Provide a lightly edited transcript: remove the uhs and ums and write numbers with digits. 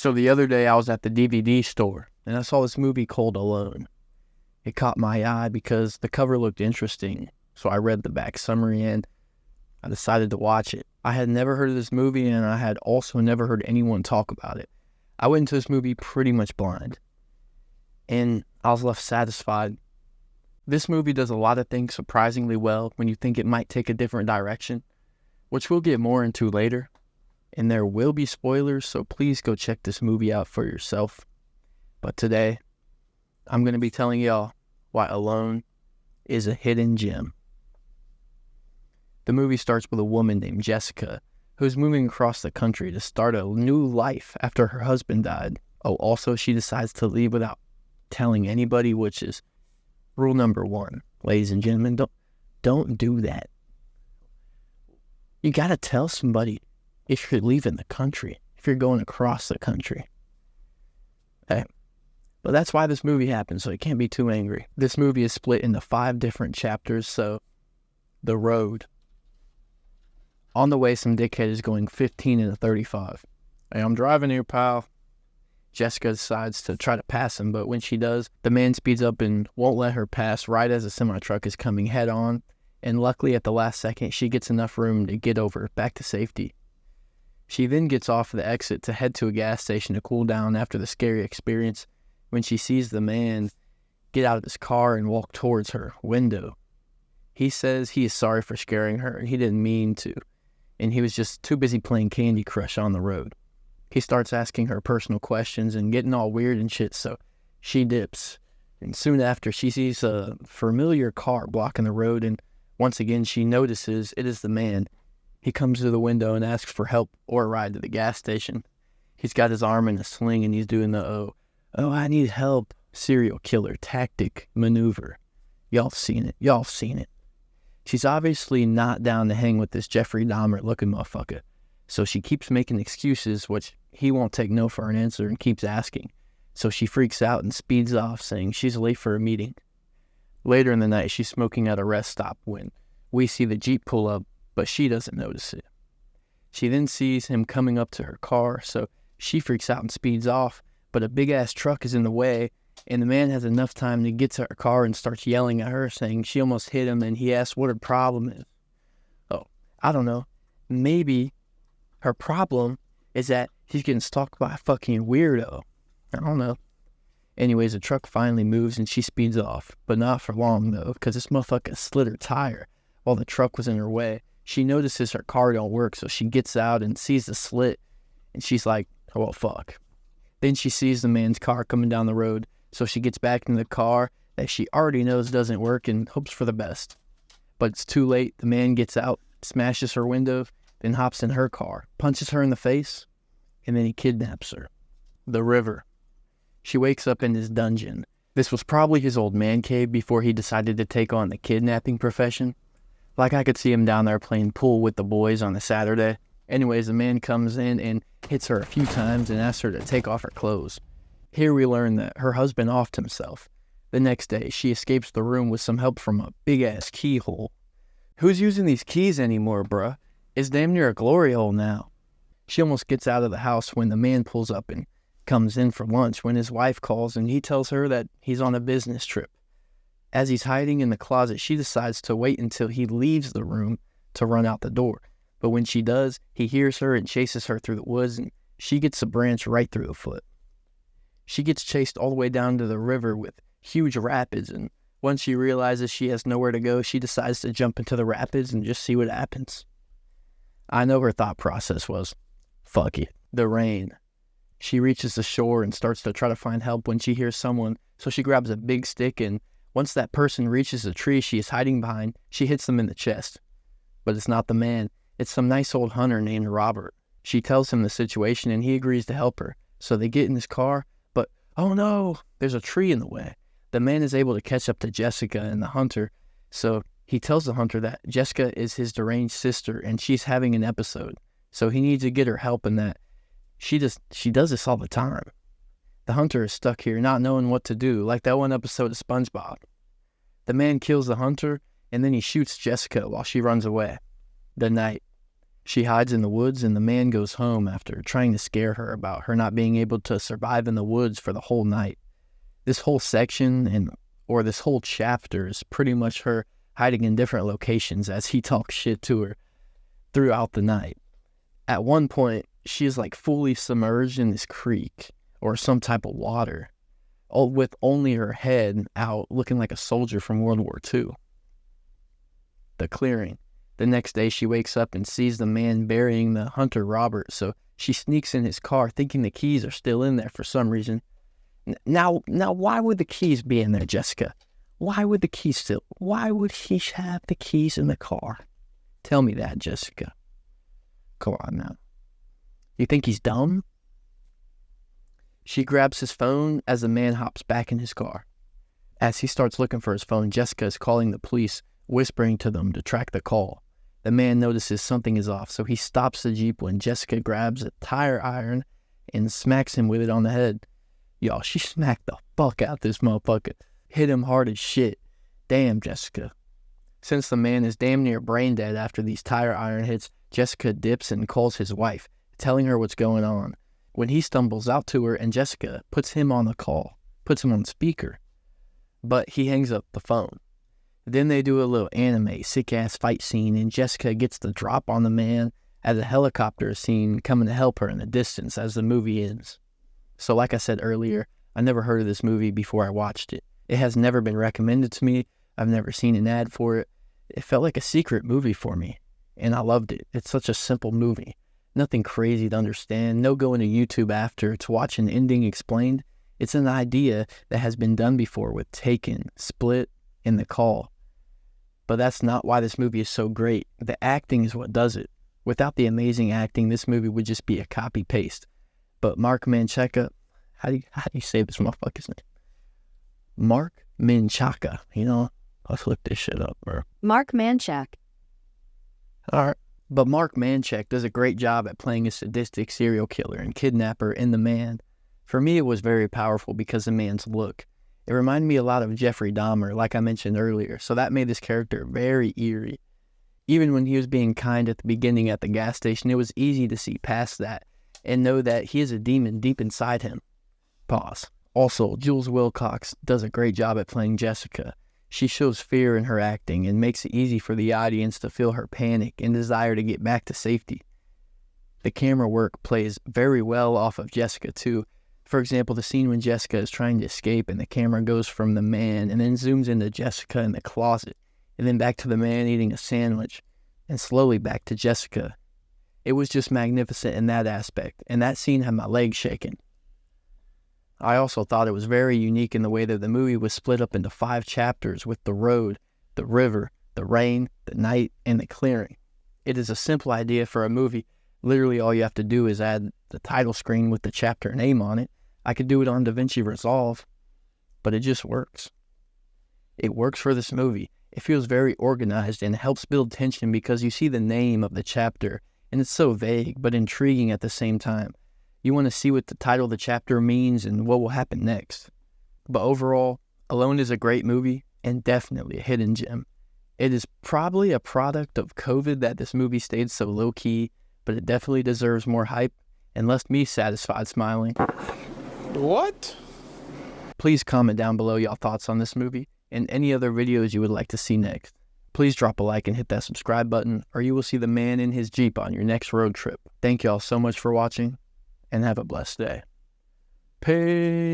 So the other day I was at the DVD store and I saw this movie called Alone. It caught my eye because the cover looked interesting. So I read the back summary and I decided to watch it. I had never heard of this movie and I had also never heard anyone talk about it. I went into this movie pretty much blind and I was left satisfied. This movie does a lot of things surprisingly well when you think it might take a different direction, which we'll get more into later. And there will be spoilers, so please go check this movie out for yourself. But today, I'm going to be telling y'all why Alone is a hidden gem. The movie starts with a woman named Jessica, who's moving across the country to start a new life after her husband died. Oh, also, she decides to leave without telling anybody, which is rule number one. Ladies and gentlemen, don't do that. You got to tell somebody if you're leaving the country, if you're going across the country. Okay. But that's why this movie happened, so you can't be too angry. This movie is split into 5 different chapters, so the road. On the way, some dickhead is going 15 and a 35. Hey, I'm driving here, pal. Jessica decides to try to pass him, but when she does, the man speeds up and won't let her pass right as a semi-truck is coming head on, and luckily at the last second, she gets enough room to get over back to safety. She then gets off the exit to head to a gas station to cool down after the scary experience when she sees the man get out of his car and walk towards her window. He says he is sorry for scaring her and he didn't mean to, and he was just too busy playing Candy Crush on the road. He starts asking her personal questions and getting all weird and shit, so she dips. And soon after, she sees a familiar car blocking the road, and once again she notices it is the man. He comes to the window and asks for help or a ride to the gas station. He's got his arm in a sling and he's doing the oh, I need help serial killer tactic maneuver. Y'all seen it. She's obviously not down to hang with this Jeffrey Dahmer looking motherfucker. So she keeps making excuses, which he won't take no for an answer and keeps asking. So she freaks out and speeds off, saying she's late for a meeting. Later in the night, she's smoking at a rest stop when we see the Jeep pull up, but she doesn't notice it. She then sees him coming up to her car, so she freaks out and speeds off, but a big-ass truck is in the way, and the man has enough time to get to her car and starts yelling at her, saying she almost hit him, and he asks what her problem is. Oh, I don't know. Maybe her problem is that she's getting stalked by a fucking weirdo. I don't know. Anyways, the truck finally moves, and she speeds off, but not for long, though, because this motherfucker slid her tire while the truck was in her way. She notices her car don't work, so she gets out and sees the slit, and she's like, oh, well, fuck. Then she sees the man's car coming down the road, so she gets back in the car that she already knows doesn't work and hopes for the best. But it's too late. The man gets out, smashes her window, then hops in her car, punches her in the face, and then he kidnaps her. The river. She wakes up in his dungeon. This was probably his old man cave before he decided to take on the kidnapping profession. Like I could see him down there playing pool with the boys on a Saturday. Anyways, the man comes in and hits her a few times and asks her to take off her clothes. Here we learn that her husband offed himself. The next day, she escapes the room with some help from a big-ass keyhole. Who's using these keys anymore, bruh? It's damn near a glory hole now. She almost gets out of the house when the man pulls up and comes in for lunch when his wife calls and he tells her that he's on a business trip. As he's hiding in the closet, she decides to wait until he leaves the room to run out the door. But when she does, he hears her and chases her through the woods, and she gets a branch right through the foot. She gets chased all the way down to the river with huge rapids, and once she realizes she has nowhere to go, she decides to jump into the rapids and just see what happens. I know her thought process was, fuck it, the rain. She reaches the shore and starts to try to find help when she hears someone, so she grabs a big stick, and once that person reaches the tree she is hiding behind, she hits them in the chest. But it's not the man. It's some nice old hunter named Robert. She tells him the situation and he agrees to help her. So they get in his car, but oh no, there's a tree in the way. The man is able to catch up to Jessica and the hunter, so he tells the hunter that Jessica is his deranged sister and she's having an episode. So he needs to get her help in that. She does this all the time. The hunter is stuck here not knowing what to do, like that one episode of SpongeBob. The man kills the hunter, and then he shoots Jessica while she runs away. The night. She hides in the woods, and the man goes home after trying to scare her about her not being able to survive in the woods for the whole night. This whole section or this whole chapter is pretty much her hiding in different locations as he talks shit to her throughout the night. At one point, she is like fully submerged in this creek or some type of water, all with only her head out, looking like a soldier from World War II. The clearing. The next day, she wakes up and sees the man burying the hunter Robert, so she sneaks in his car thinking the keys are still in there for some reason. Now, why would the keys be in there, Jessica? Why would he have the keys in the car? Tell me that, Jessica. Come on now. You think he's dumb? She grabs his phone as the man hops back in his car. As he starts looking for his phone, Jessica is calling the police, whispering to them to track the call. The man notices something is off, so he stops the Jeep when Jessica grabs a tire iron and smacks him with it on the head. Y'all, she smacked the fuck out this motherfucker. Hit him hard as shit. Damn, Jessica. Since the man is damn near brain dead after these tire iron hits, Jessica dips and calls his wife, telling her what's going on. When he stumbles out to her and Jessica puts him on the call, puts him on speaker, but he hangs up the phone. Then they do a little anime, sick-ass fight scene, and Jessica gets the drop on the man as a helicopter is seen coming to help her in the distance as the movie ends. So like I said earlier, I never heard of this movie before I watched it. It has never been recommended to me. I've never seen an ad for it. It felt like a secret movie for me, and I loved it. It's such a simple movie. Nothing crazy to understand. No going to YouTube after to watch an ending explained. It's an idea that has been done before with Taken, Split, and The Call. But that's not why this movie is so great. The acting is what does it. Without the amazing acting, this movie would just be a copy-paste. But Mark Menchaca, how do you say this motherfucker's name? Mark Menchaca, let's look this shit up, bro. Mark Manchak. All right. But Mark Manchak does a great job at playing a sadistic serial killer and kidnapper in The Man. For me, it was very powerful because of the man's look. It reminded me a lot of Jeffrey Dahmer, like I mentioned earlier, so that made this character very eerie. Even when he was being kind at the beginning at the gas station, it was easy to see past that and know that he is a demon deep inside him. Pause. Also, Jules Wilcox does a great job at playing Jessica. She shows fear in her acting and makes it easy for the audience to feel her panic and desire to get back to safety. The camera work plays very well off of Jessica too. For example, the scene when Jessica is trying to escape and the camera goes from the man and then zooms into Jessica in the closet and then back to the man eating a sandwich and slowly back to Jessica. It was just magnificent in that aspect, and that scene had my legs shaking. I also thought it was very unique in the way that the movie was split up into 5 chapters with the road, the river, the rain, the night, and the clearing. It is a simple idea for a movie. Literally all you have to do is add the title screen with the chapter name on it. I could do it on DaVinci Resolve, but it just works. It works for this movie. It feels very organized and helps build tension because you see the name of the chapter, and it's so vague but intriguing at the same time. You want to see what the title of the chapter means and what will happen next. But overall, Alone is a great movie and definitely a hidden gem. It is probably a product of COVID that this movie stayed so low-key, but it definitely deserves more hype and left me satisfied smiling. What? Please comment down below y'all thoughts on this movie and any other videos you would like to see next. Please drop a like and hit that subscribe button, or you will see the man in his Jeep on your next road trip. Thank y'all so much for watching, and have a blessed day. Peace.